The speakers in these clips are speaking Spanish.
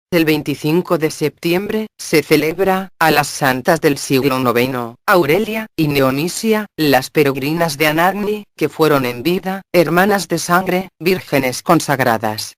El 25 de septiembre, se celebra, a las santas del siglo IX, Aurelia y Neonisia, las peregrinas de Anagni, que fueron en vida, hermanas de sangre, vírgenes consagradas.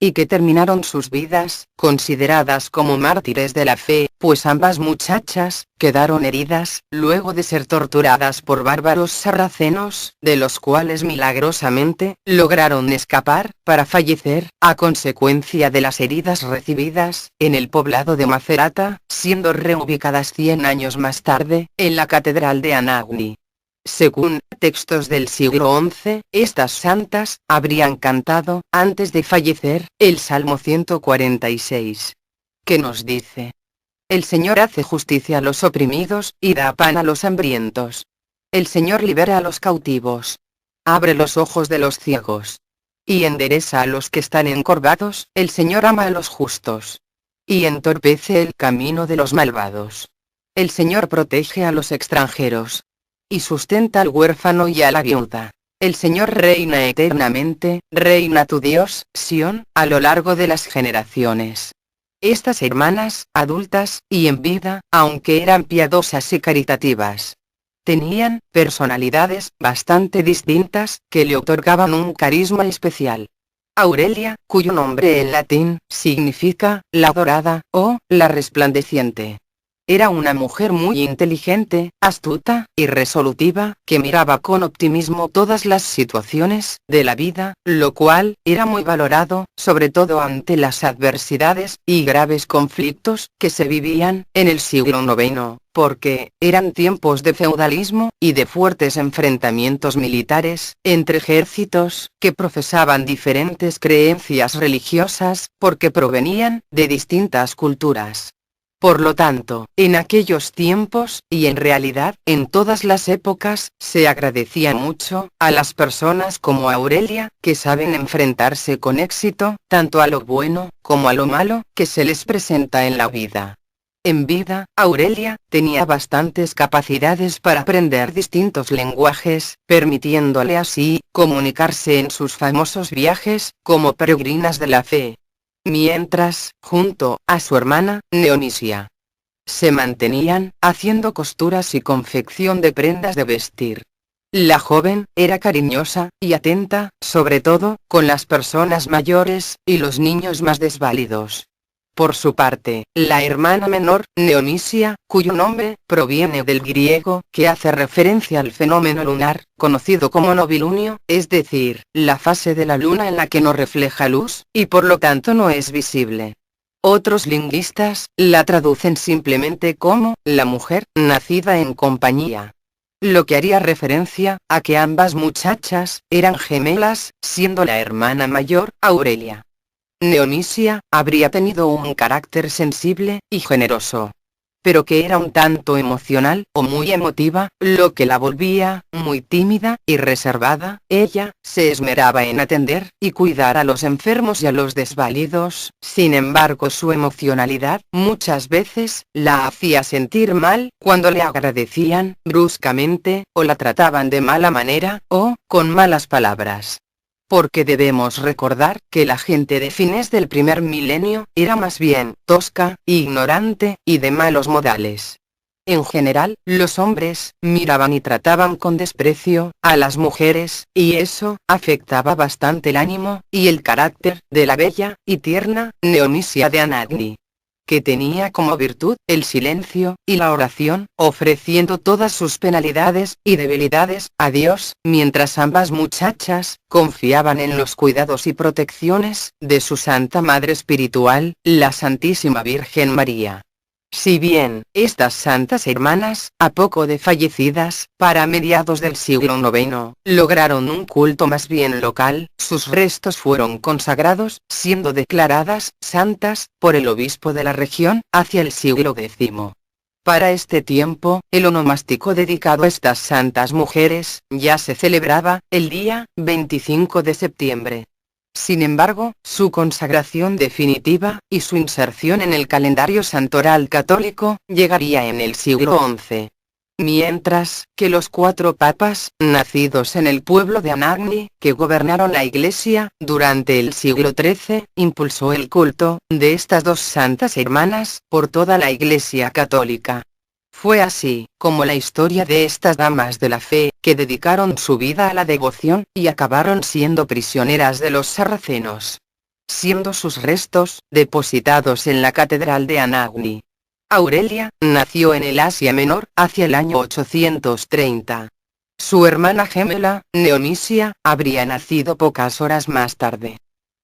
Y que terminaron sus vidas, consideradas como mártires de la fe, pues ambas muchachas, quedaron heridas, luego de ser torturadas por bárbaros sarracenos, de los cuales milagrosamente, lograron escapar, para fallecer, a consecuencia de las heridas recibidas, en el poblado de Macerata, siendo reubicadas 100 años más tarde, en la catedral de Anagni. Según textos del siglo XI, estas santas habrían cantado, antes de fallecer, el Salmo 146. Que nos dice: El Señor hace justicia a los oprimidos, y da pan a los hambrientos. El Señor libera a los cautivos. Abre los ojos de los ciegos. Y endereza a los que están encorvados. El Señor ama a los justos. Y entorpece el camino de los malvados. El Señor protege a los extranjeros. Y sustenta al huérfano y a la viuda. El Señor reina eternamente, reina tu Dios, Sión, a lo largo de las generaciones. Estas hermanas, adultas, y en vida, aunque eran piadosas y caritativas, tenían personalidades bastante distintas, que le otorgaban un carisma especial. Aurelia, cuyo nombre en latín, significa, la dorada, o, la resplandeciente. Era una mujer muy inteligente, astuta, y resolutiva, que miraba con optimismo todas las situaciones de la vida, lo cual era muy valorado, sobre todo ante las adversidades y graves conflictos que se vivían en el siglo IX, porque eran tiempos de feudalismo y de fuertes enfrentamientos militares entre ejércitos que profesaban diferentes creencias religiosas, porque provenían de distintas culturas. Por lo tanto, en aquellos tiempos, y en realidad, en todas las épocas, se agradecía mucho, a las personas como Aurelia, que saben enfrentarse con éxito, tanto a lo bueno, como a lo malo, que se les presenta en la vida. En vida, Aurelia, tenía bastantes capacidades para aprender distintos lenguajes, permitiéndole así, comunicarse en sus famosos viajes, como peregrinas de la fe. Mientras, junto a su hermana, Neonisia, se mantenían, haciendo costuras y confección de prendas de vestir. La joven, era cariñosa, y atenta, sobre todo, con las personas mayores, y los niños más desvalidos. Por su parte, la hermana menor, Neonisia, cuyo nombre proviene del griego, que hace referencia al fenómeno lunar, conocido como novilunio, es decir, la fase de la luna en la que no refleja luz, y por lo tanto no es visible. Otros lingüistas la traducen simplemente como la mujer nacida en compañía, lo que haría referencia a que ambas muchachas eran gemelas, siendo la hermana mayor, Aurelia. Neonisia habría tenido un carácter sensible y generoso, pero que era un tanto emocional o muy emotiva, lo que la volvía muy tímida y reservada. Ella se esmeraba en atender y cuidar a los enfermos y a los desvalidos. Sin embargo, su emocionalidad muchas veces la hacía sentir mal cuando le agradecían bruscamente, o la trataban de mala manera, o con malas palabras. Porque debemos recordar que la gente de fines del primer milenio era más bien tosca, ignorante y de malos modales. En general, los hombres miraban y trataban con desprecio a las mujeres, y eso afectaba bastante el ánimo y el carácter de la bella y tierna Neonisia de Anagni, que tenía como virtud el silencio y la oración, ofreciendo todas sus penalidades y debilidades a Dios, mientras ambas muchachas confiaban en los cuidados y protecciones de su Santa Madre Espiritual, la Santísima Virgen María. Si bien, estas santas hermanas, a poco de fallecidas, para mediados del siglo IX, lograron un culto más bien local, sus restos fueron consagrados, siendo declaradas santas por el obispo de la región, hacia el siglo X. Para este tiempo, el onomástico dedicado a estas santas mujeres, ya se celebraba, el día 25 de septiembre. Sin embargo, su consagración definitiva, y su inserción en el calendario santoral católico, llegaría en el siglo XI. Mientras que los 4 papas, nacidos en el pueblo de Anagni, que gobernaron la Iglesia durante el siglo XIII, impulsó el culto de estas 2 santas hermanas por toda la Iglesia católica. Fue así como la historia de estas damas de la fe, que dedicaron su vida a la devoción y acabaron siendo prisioneras de los sarracenos, siendo sus restos depositados en la catedral de Anagni. Aurelia nació en el Asia Menor hacia el año 830. Su hermana gemela, Neomisia, habría nacido pocas horas más tarde,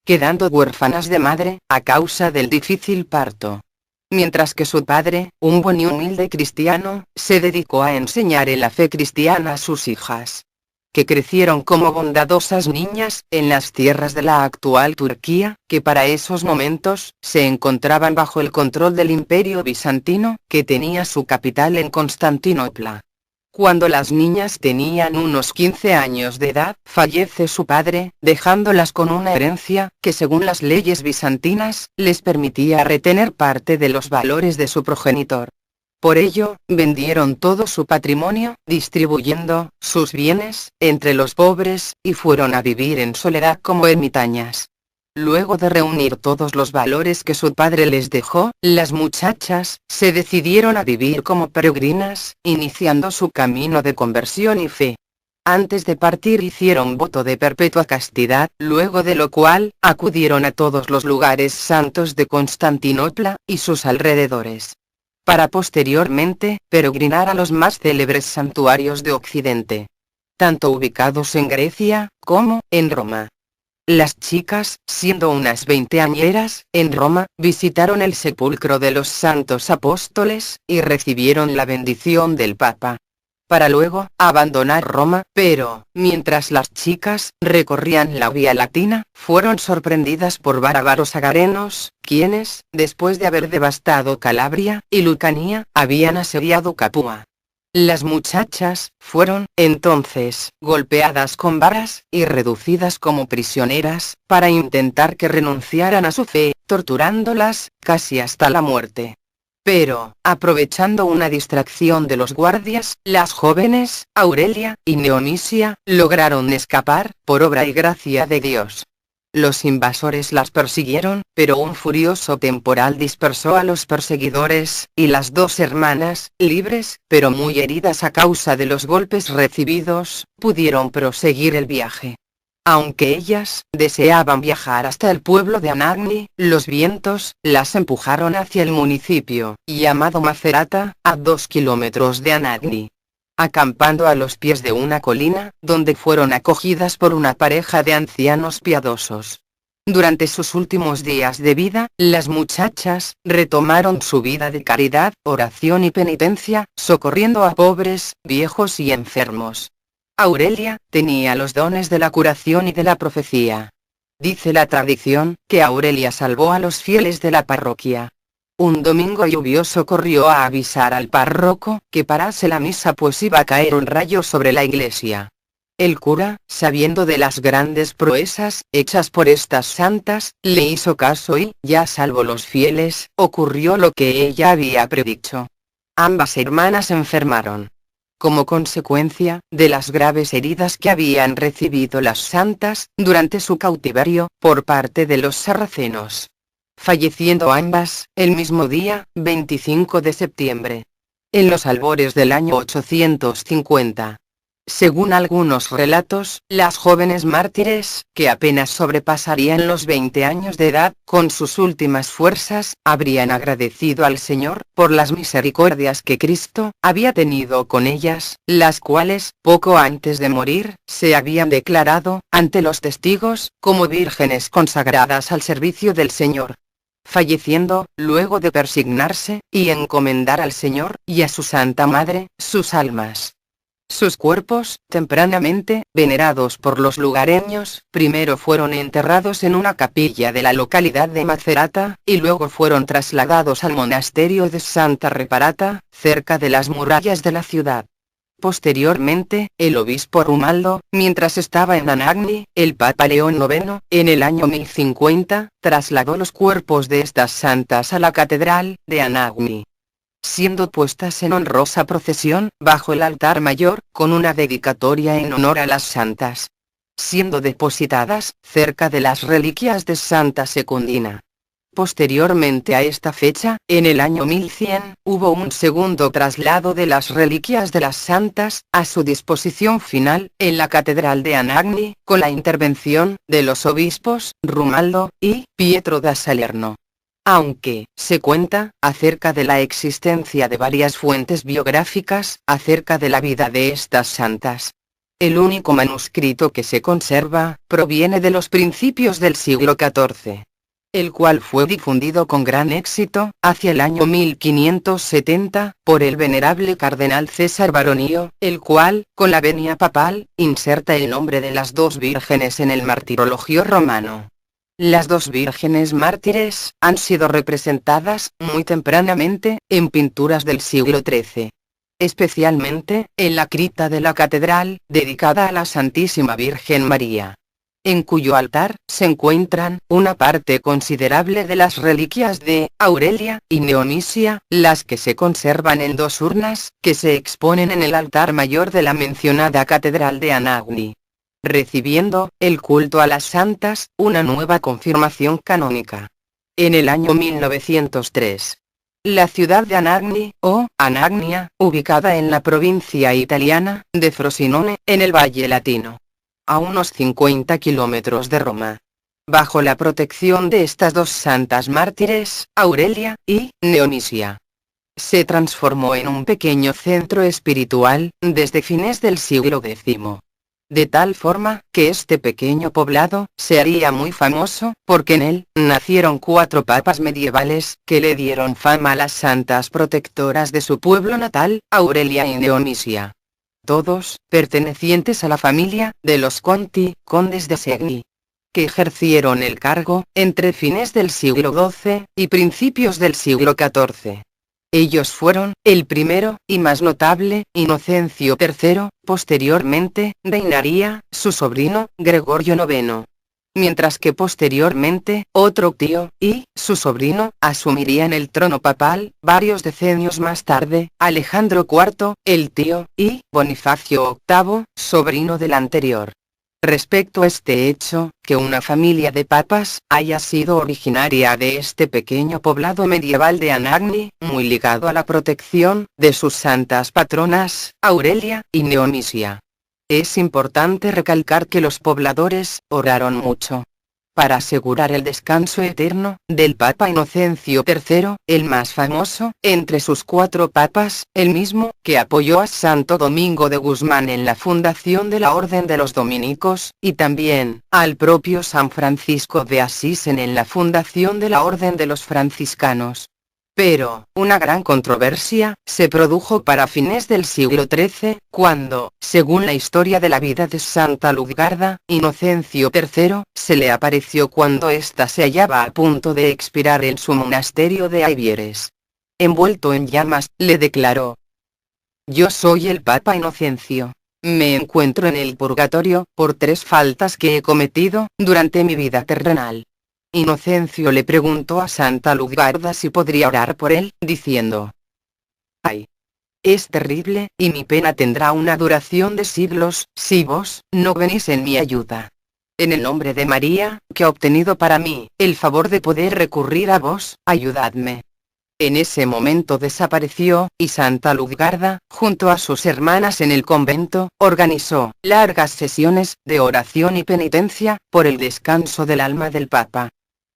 quedando huérfanas de madre a causa del difícil parto. Mientras que su padre, un buen y humilde cristiano, se dedicó a enseñar la fe cristiana a sus hijas, que crecieron como bondadosas niñas en las tierras de la actual Turquía, que para esos momentos se encontraban bajo el control del Imperio Bizantino, que tenía su capital en Constantinopla. Cuando las niñas tenían unos 15 años de edad, fallece su padre, dejándolas con una herencia, que según las leyes bizantinas, les permitía retener parte de los valores de su progenitor. Por ello, vendieron todo su patrimonio, distribuyendo sus bienes entre los pobres, y fueron a vivir en soledad como ermitañas. Luego de reunir todos los valores que su padre les dejó, las muchachas se decidieron a vivir como peregrinas, iniciando su camino de conversión y fe. Antes de partir hicieron voto de perpetua castidad, luego de lo cual, acudieron a todos los lugares santos de Constantinopla y sus alrededores, para posteriormente peregrinar a los más célebres santuarios de Occidente, tanto ubicados en Grecia como en Roma. Las chicas, siendo unas 20añeras, en Roma, visitaron el sepulcro de los santos apóstoles, y recibieron la bendición del Papa, para luego abandonar Roma, pero, mientras las chicas recorrían la Vía Latina, fueron sorprendidas por bárbaros agarenos, quienes, después de haber devastado Calabria y Lucania, habían asediado Capua. Las muchachas fueron, entonces, golpeadas con varas, y reducidas como prisioneras, para intentar que renunciaran a su fe, torturándolas, casi hasta la muerte. Pero, aprovechando una distracción de los guardias, las jóvenes, Aurelia y Neomisia, lograron escapar, por obra y gracia de Dios. Los invasores las persiguieron, pero un furioso temporal dispersó a los perseguidores, y las 2 hermanas, libres, pero muy heridas a causa de los golpes recibidos, pudieron proseguir el viaje. Aunque ellas deseaban viajar hasta el pueblo de Anagni, los vientos las empujaron hacia el municipio, llamado Macerata, a 2 kilómetros de Anagni, acampando a los pies de una colina, donde fueron acogidas por una pareja de ancianos piadosos. Durante sus últimos días de vida, las muchachas retomaron su vida de caridad, oración y penitencia, socorriendo a pobres, viejos y enfermos. Aurelia tenía los dones de la curación y de la profecía. Dice la tradición que Aurelia salvó a los fieles de la parroquia. Un domingo lluvioso corrió a avisar al párroco que parase la misa, pues iba a caer un rayo sobre la iglesia. El cura, sabiendo de las grandes proezas hechas por estas santas, le hizo caso y, ya salvo los fieles, ocurrió lo que ella había predicho. Ambas hermanas enfermaron, como consecuencia de las graves heridas que habían recibido las santas durante su cautiverio por parte de los sarracenos, falleciendo ambas el mismo día, 25 de septiembre, en los albores del año 850. Según algunos relatos, las jóvenes mártires, que apenas sobrepasarían los 20 años de edad, con sus últimas fuerzas, habrían agradecido al Señor por las misericordias que Cristo había tenido con ellas, las cuales, poco antes de morir, se habían declarado, ante los testigos, como vírgenes consagradas al servicio del Señor, falleciendo, luego de persignarse y encomendar al Señor y a su Santa Madre sus almas. Sus cuerpos, tempranamente venerados por los lugareños, primero fueron enterrados en una capilla de la localidad de Macerata, y luego fueron trasladados al monasterio de Santa Reparata, cerca de las murallas de la ciudad. Posteriormente, el obispo Rumaldo, mientras estaba en Anagni, el Papa León IX, en el año 1050, trasladó los cuerpos de estas santas a la catedral de Anagni. siendo puestas en honrosa procesión bajo el altar mayor, con una dedicatoria en honor a las santas, siendo depositadas cerca de las reliquias de Santa Secundina. Posteriormente a esta fecha, en el año 1100, hubo un segundo traslado de las reliquias de las santas, a su disposición final, en la Catedral de Anagni, con la intervención de los obispos Rumaldo y Pietro da Salerno. Aunque se cuenta acerca de la existencia de varias fuentes biográficas acerca de la vida de estas santas, el único manuscrito que se conserva proviene de los principios del siglo XIV, el cual fue difundido con gran éxito hacia el año 1570 por el venerable cardenal César Baronio, el cual, con la venia papal, inserta el nombre de las dos vírgenes en el martirologio romano. Las dos vírgenes mártires han sido representadas muy tempranamente en pinturas del siglo XIII, especialmente en la cripta de la catedral, dedicada a la Santísima Virgen María, en cuyo altar se encuentran una parte considerable de las reliquias de Aurelia y Neomisia, las que se conservan en dos urnas que se exponen en el altar mayor de la mencionada catedral de Anagni, recibiendo el culto a las santas una nueva confirmación canónica. En el año 1903, la ciudad de Anagni, o Anagnia, ubicada en la provincia italiana de Frosinone, en el Valle Latino, a unos 50 kilómetros de Roma, bajo la protección de estas dos santas mártires, Aurelia y Neomisia, se transformó en un pequeño centro espiritual desde fines del siglo X. De tal forma, que este pequeño poblado se haría muy famoso, porque en él nacieron 4 papas medievales, que le dieron fama a las santas protectoras de su pueblo natal, Aurelia y Neomisia, todos pertenecientes a la familia de los Conti, condes de Segni, que ejercieron el cargo entre fines del siglo XII y principios del siglo XIV. Ellos fueron, el primero, y más notable, Inocencio III, posteriormente, reinaría, su sobrino, Gregorio IX. Mientras que posteriormente, otro tío, y su sobrino, asumirían el trono papal, varios decenios más tarde, Alejandro IV, el tío, y Bonifacio VIII, sobrino del anterior. Respecto a este hecho, que una familia de papas haya sido originaria de este pequeño poblado medieval de Anagni, muy ligado a la protección de sus santas patronas, Aurelia y Neomisia, es importante recalcar que los pobladores oraron mucho para asegurar el descanso eterno del Papa Inocencio III, el más famoso entre sus 4 papas, el mismo que apoyó a Santo Domingo de Guzmán en la fundación de la Orden de los Dominicos, y también al propio San Francisco de Asís en la fundación de la Orden de los Franciscanos. Pero, una gran controversia se produjo para fines del siglo XIII, cuando, según la historia de la vida de Santa Luzgarda, Inocencio III se le apareció cuando ésta se hallaba a punto de expirar en su monasterio de Aivieres. Envuelto en llamas, le declaró: «Yo soy el Papa Inocencio. Me encuentro en el purgatorio por 3 faltas que he cometido durante mi vida terrenal». Inocencio le preguntó a Santa Luzgarda si podría orar por él, diciendo: «Ay, es terrible, y mi pena tendrá una duración de siglos, si vos no venís en mi ayuda. En el nombre de María, que ha obtenido para mí el favor de poder recurrir a vos, ayudadme». En ese momento desapareció, y Santa Luzgarda, junto a sus hermanas en el convento, organizó largas sesiones de oración y penitencia por el descanso del alma del Papa.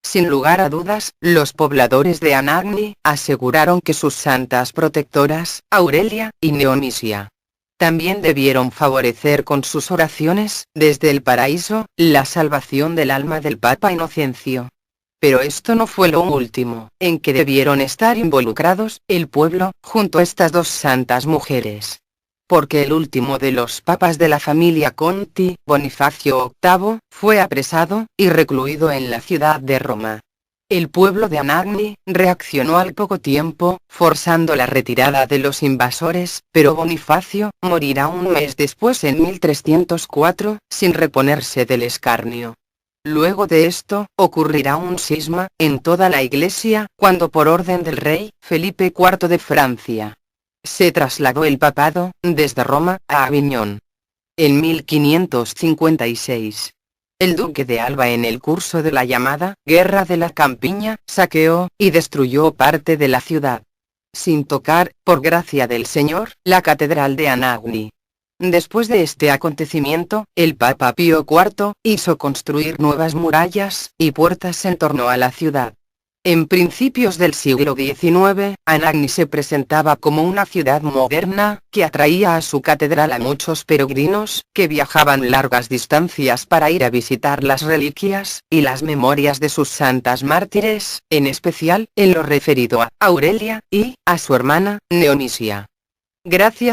Sin lugar a dudas, los pobladores de Anagni aseguraron que sus santas protectoras, Aurelia y Neomisia, también debieron favorecer con sus oraciones, desde el paraíso, la salvación del alma del Papa Inocencio. Pero esto no fue lo último en que debieron estar involucrados el pueblo, junto a estas 2 santas mujeres. Porque el último de los papas de la familia Conti, Bonifacio VIII, fue apresado y recluido en la ciudad de Roma. El pueblo de Anagni reaccionó al poco tiempo, forzando la retirada de los invasores, pero Bonifacio morirá un mes después en 1304, sin reponerse del escarnio. Luego de esto, ocurrirá un cisma en toda la Iglesia, cuando por orden del rey Felipe IV de Francia se trasladó el papado, desde Roma, a Aviñón. En 1556, el duque de Alba, en el curso de la llamada Guerra de la Campiña, saqueó y destruyó parte de la ciudad, sin tocar, por gracia del Señor, la catedral de Anagni. Después de este acontecimiento, el Papa Pío IV hizo construir nuevas murallas y puertas en torno a la ciudad. En principios del siglo XIX, Anagni se presentaba como una ciudad moderna, que atraía a su catedral a muchos peregrinos, que viajaban largas distancias para ir a visitar las reliquias y las memorias de sus santas mártires, en especial, en lo referido a Aurelia y a su hermana, Neomisia. Gracias.